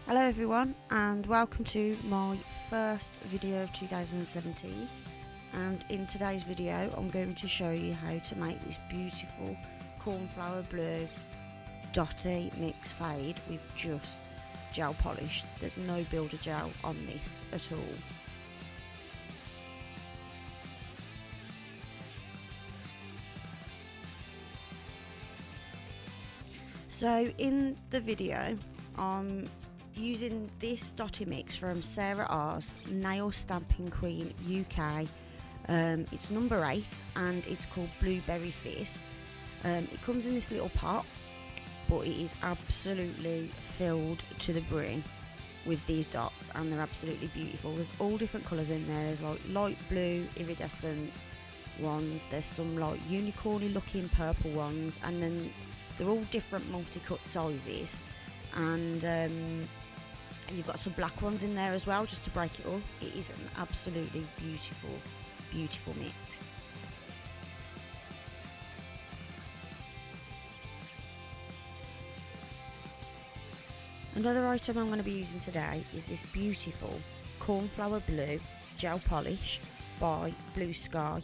Hello everyone and welcome to my first video of 2017, and in today's video I'm going to show you how to make this beautiful cornflower blue Dotty mix fade with just gel polish. There's no builder gel on this at all. So in the video I'm using this Dotty mix from Sarah R's Nail Stamping Queen UK. It's number 8 and it's called Blueberry Fizz. It comes in this little pot, but it is absolutely filled to the brim with these dots and they're absolutely beautiful. There's all different colours in there. There's like light blue iridescent ones, there's some like unicorny looking purple ones, and then they're all different multi-cut sizes, and you've got some black ones in there as well just to break it up. It is an absolutely beautiful mix. Another item I'm going to be using today is this beautiful cornflower blue gel polish by Bluesky,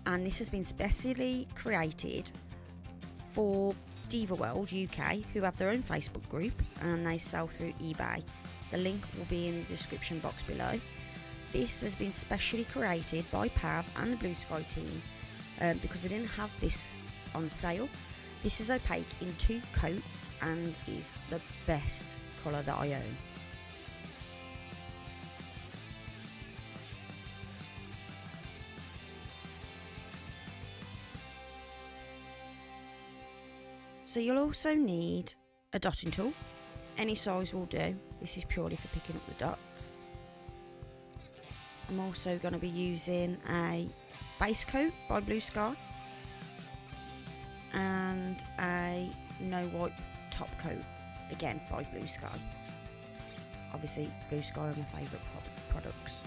and this has been specially created for Diva-world UK, who have their own Facebook group and they sell through eBay. The link will be in the description box below. This has been specially created by Pav and the Bluesky team because they didn't have this on sale. This is opaque in 2 coats and is the best colour that I own. So you'll also need a dotting tool. Any size will do. This is purely for picking up the dots. I'm also going to be using a Basecoat by Bluesky and a Wipe Topcoat, again by Bluesky. Obviously Bluesky are my favourite products.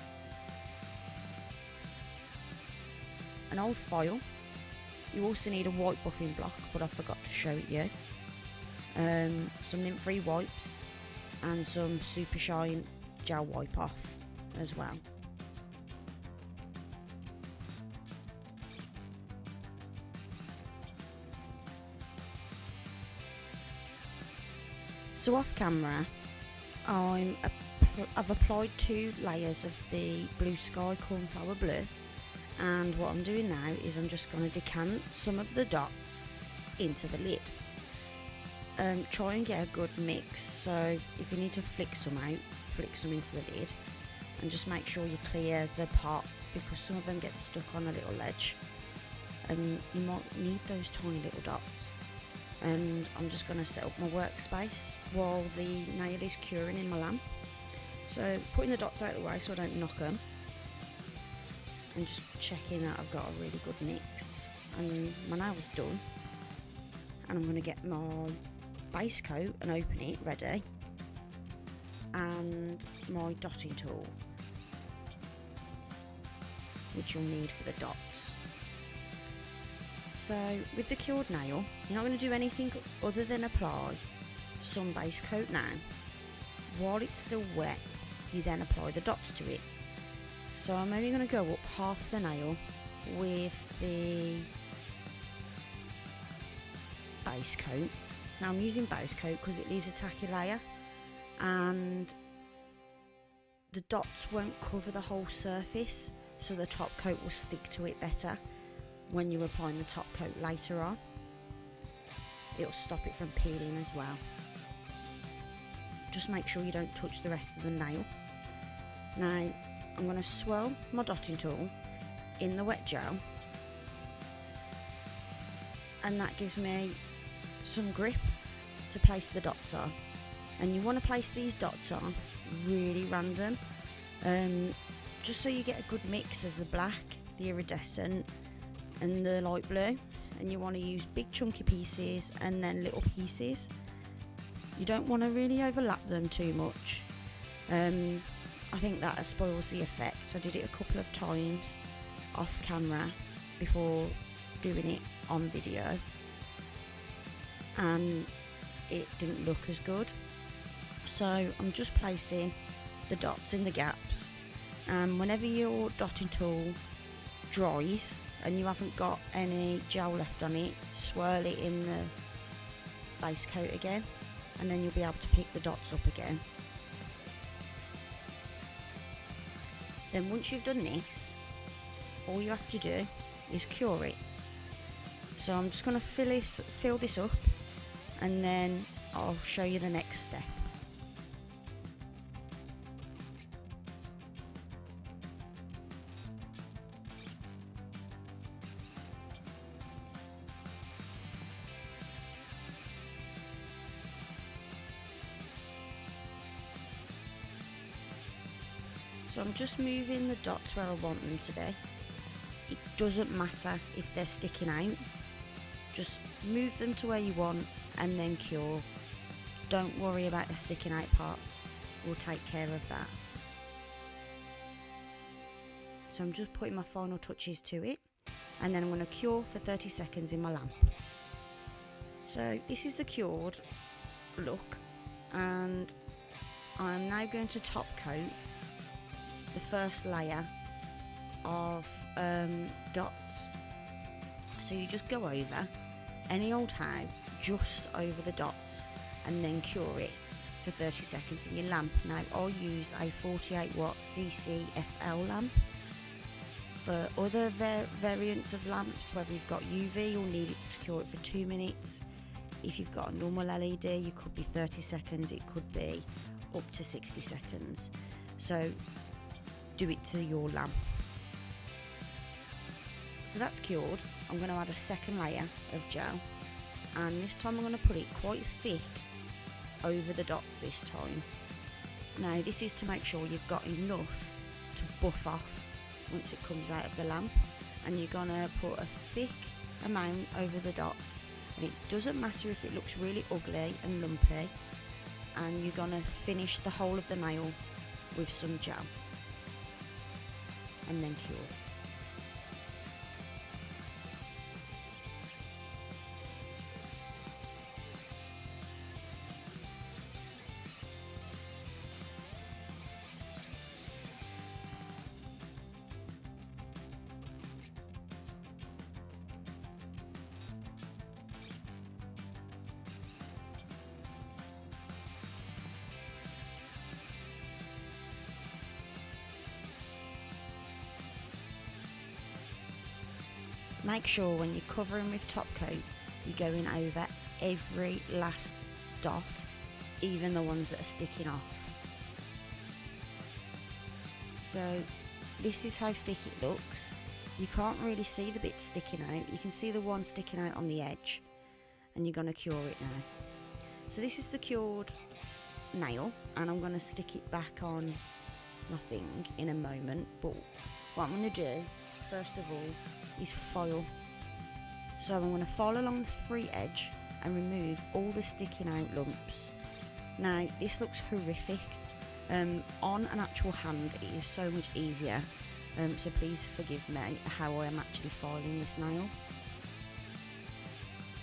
An old file. You also need a white buffing block, but I forgot to show it you. Some lint-free wipes and some super shine gel wipe off as well. So off camera, I've applied 2 layers of the Bluesky cornflower blue, and what I'm doing now is I'm just going to decant some of the dots into the lid. Try and get a good mix, so if you need to flick some out, flick some into the lid, and just make sure you clear the pot because some of them get stuck on a little ledge and you might need those tiny little dots. And I'm just going to set up my workspace while the nail is curing in my lamp. So putting the dots out of the way so I don't knock them, and just checking that I've got a really good mix. And my nail's done, and I'm going to get my base coat and open it ready, and my dotting tool, which you'll need for the dots. So with the cured nail, you're not going to do anything other than apply some base coat now. While it's still wet, you then apply the dots to it. So I'm only going to go up half the nail with the base coat. Now I'm using base coat because it leaves a tacky layer and the dots won't cover the whole surface, so the top coat will stick to it better when you're applying the top coat later on. It'll stop it from peeling as well. Just make sure you don't touch the rest of the nail. Now I'm going to swirl my dotting tool in the wet gel, and that gives me some grip to place the dots on. And you want to place these dots on really random, just so you get a good mix of the black, the iridescent and the light blue. And you want to use big chunky pieces and then little pieces. You don't want to really overlap them too much. I think that spoils the effect. I did it a couple of times off camera before doing it on video, and it didn't look as good. So I'm just placing the dots in the gaps. Whenever your dotting tool dries and you haven't got any gel left on it, swirl it in the base coat again, and then you'll be able to pick the dots up again. Then once you've done this, all you have to do is cure it. So I'm just going to fill this up, and then I'll show you the next step. So I'm just moving the dots where I want them to be. It doesn't matter if they're sticking out, just move them to where you want and then cure. Don't worry about the sticking out parts, we'll take care of that. So I'm just putting my final touches to it, and then I'm going to cure for 30 seconds in my lamp. So this is the cured look, and I'm now going to top coat the first layer of dots. So you just go over any old how, just over the dots, and then cure it for 30 seconds in your lamp. Now I'll use a 48 watt CCFL lamp. For other variants of lamps, whether you've got UV, you'll need it to cure it for 2 minutes. If you've got a normal LED, you could be 30 seconds, it could be up to 60 seconds. So do it to your lamp. So that's cured. I'm going to add a second layer of gel, and this time I'm going to put it quite thick over the dots this time. Now this is to make sure you've got enough to buff off once it comes out of the lamp, and you're going to put a thick amount over the dots, and it doesn't matter if it looks really ugly and lumpy, and you're going to finish the whole of the nail with some gel and then cure. Make sure when you're covering with top coat, you're going over every last dot, even the ones that are sticking off. So this is how thick it looks. You can't really see the bits sticking out. You can see the one sticking out on the edge, and you're going to cure it now. So this is the cured nail, and I'm going to stick it back on my thing in a moment. But what I'm going to do, first of all, is foil. So I'm going to foil along the free edge and remove all the sticking out lumps. Now this looks horrific. On an actual hand it is so much easier, so please forgive me how I am actually filing this nail.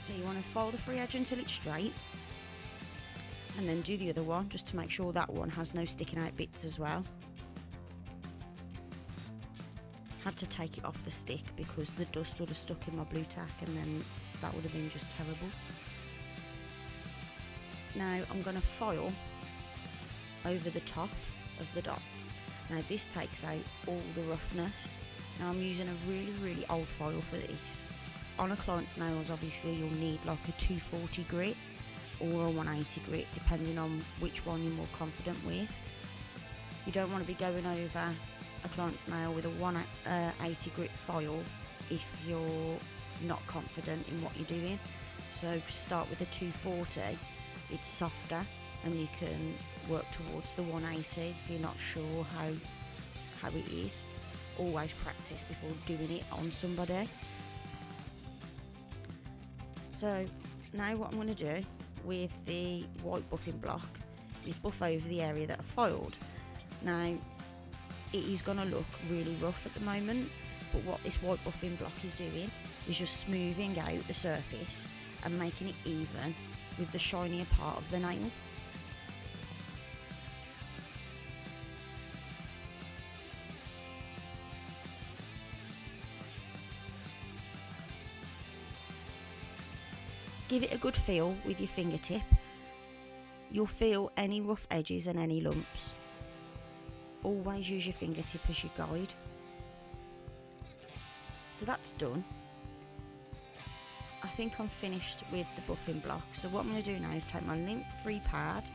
So you want to fold the free edge until it's straight, and then do the other one just to make sure that one has no sticking out bits as well. Had to take it off the stick because the dust would have stuck in my blue tack, and then that would have been just terrible. Now I'm going to foil over the top of the dots. Now this takes out all the roughness. Now I'm using a really old foil for this. On a client's nails obviously you'll need like a 240 grit or a 180 grit, depending on which one you're more confident with. You don't want to be going over a client's nail with a 180 grit foil if you're not confident in what you're doing. So start with a 240, it's softer, and you can work towards the 180 if you're not sure how it is. Always practice before doing it on somebody. So now what I'm going to do with the white buffing block is buff over the area that I foiled. Now it is going to look really rough at the moment, but what this white buffing block is doing is just smoothing out the surface and making it even with the shinier part of the nail. give it a good feel with your fingertip. You'll feel any rough edges and any lumps. Always use your fingertip as your guide. So that's done. I think I'm finished with the buffing block. So what I'm going to do now is take my lint-free pad.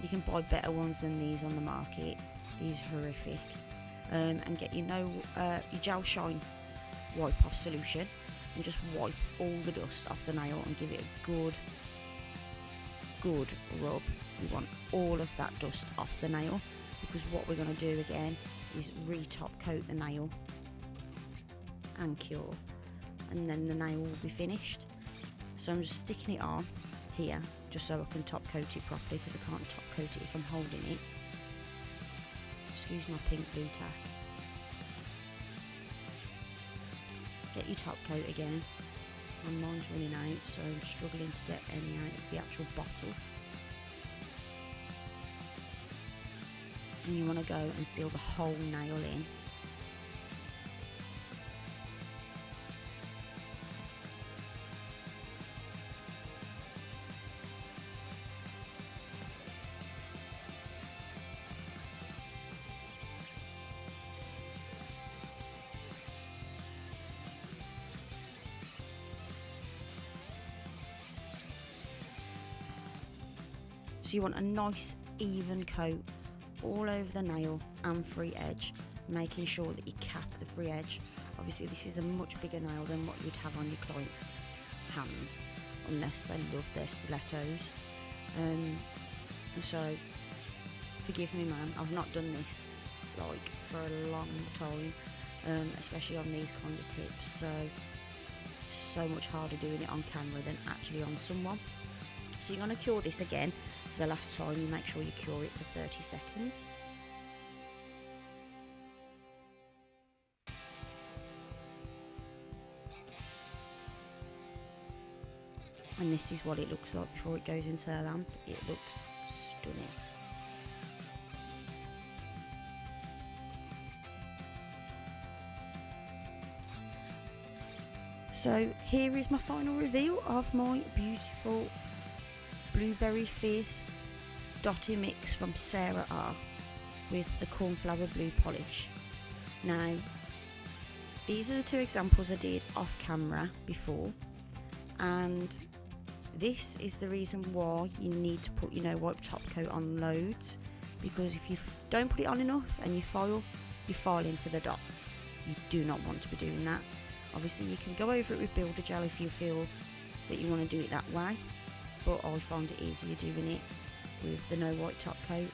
You can buy better ones than these on the market. These are horrific. And get your gel shine wipe off solution and just wipe all the dust off the nail and give it a good rub. You want all of that dust off the nail, because what we're going to do again is re-top coat the nail and cure, and then the nail will be finished. So I'm just sticking it on here just so I can top coat it properly, because I can't top coat it if I'm holding it. Excuse my pink glue tack. Get your top coat again, and mine's running out, so I'm struggling to get any out of the actual bottle. And you want to go and seal the whole nail in. So you want a nice even coat all over the nail and free edge, making sure that you cap the free edge. Obviously this is a much bigger nail than what you'd have on your client's hands, unless they love their stilettos. So forgive me, man, I've not done this like for a long time, especially on these kind of tips. So much harder doing it on camera than actually on someone. So you're going to cure this again for the last time. You make sure you cure it for 30 seconds. And this is what it looks like before it goes into the lamp. It looks stunning. So here is my final reveal of my beautiful Blueberry Fizz Dotty mix from Sarah R with the Cornflower blue polish. Now, these are the two examples I did off camera before, and this is the reason why you need to put your wipe top coat on loads, because if you don't put it on enough and you file into the dots. You do not want to be doing that. Obviously you can go over it with builder gel if you feel that you want to do it that way, but I find it easier doing it with the no white top coat.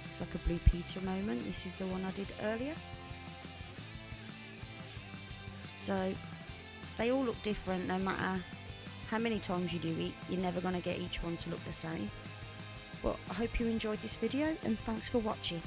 It's like a Blue Peter moment. This is the one I did earlier. So they all look different. No matter how many times you do it, you're never going to get each one to look the same. But I hope you enjoyed this video, and thanks for watching.